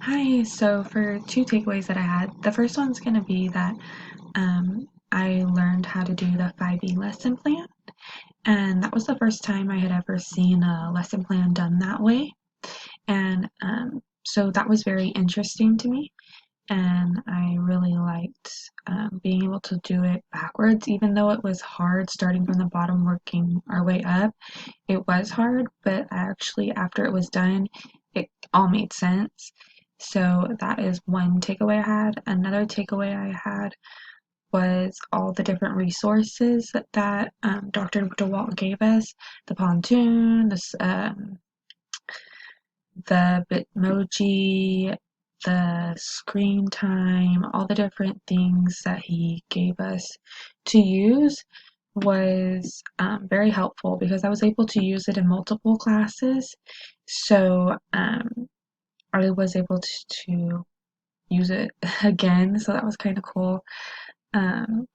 Hi, so for two takeaways that I had, the first one's going to be that I learned how to do the 5E lesson plan, and that was the first time I had ever seen a lesson plan done that way. And so that was very interesting to me, and I really liked being able to do it backwards, even though it was hard starting from the bottom, working our way up. It was hard, but actually, after it was done, it all made sense. So that is one takeaway I had. Another takeaway I had was all the different resources that Dr. DeWalt gave us: the pontoon, the Bitmoji, the screen time, all the different things that he gave us to use was very helpful because I was able to use it in multiple classes. So I was able to use it again, so that was kind of cool. Um,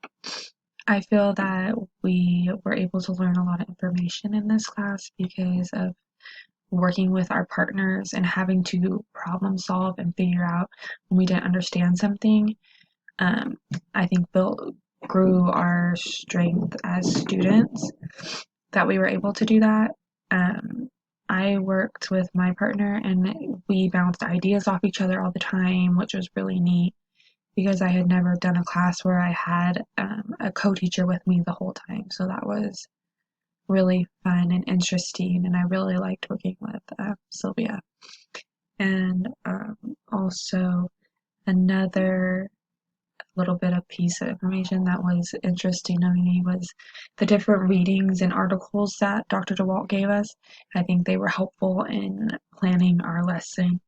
I feel that we were able to learn a lot of information in this class because of working with our partners and having to problem solve and figure out when we didn't understand something. Um, I think built grew our strength as students that we were able to do that. Um, I worked with my partner and we bounced ideas off each other all the time, which was really neat because I had never done a class where I had a co-teacher with me the whole time. So that was really fun and interesting, and I really liked working with Sylvia. And also another little bit of piece of information that was interesting to me was the different readings and articles that Dr. DeWalt gave us. I think they were helpful in planning our lesson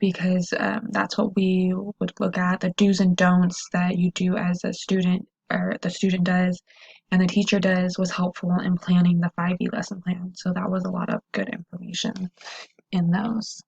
because that's what we would look at, the do's and don'ts that you do as a student, or the student does and the teacher does, was helpful in planning the 5E lesson plan. So that was a lot of good information in those.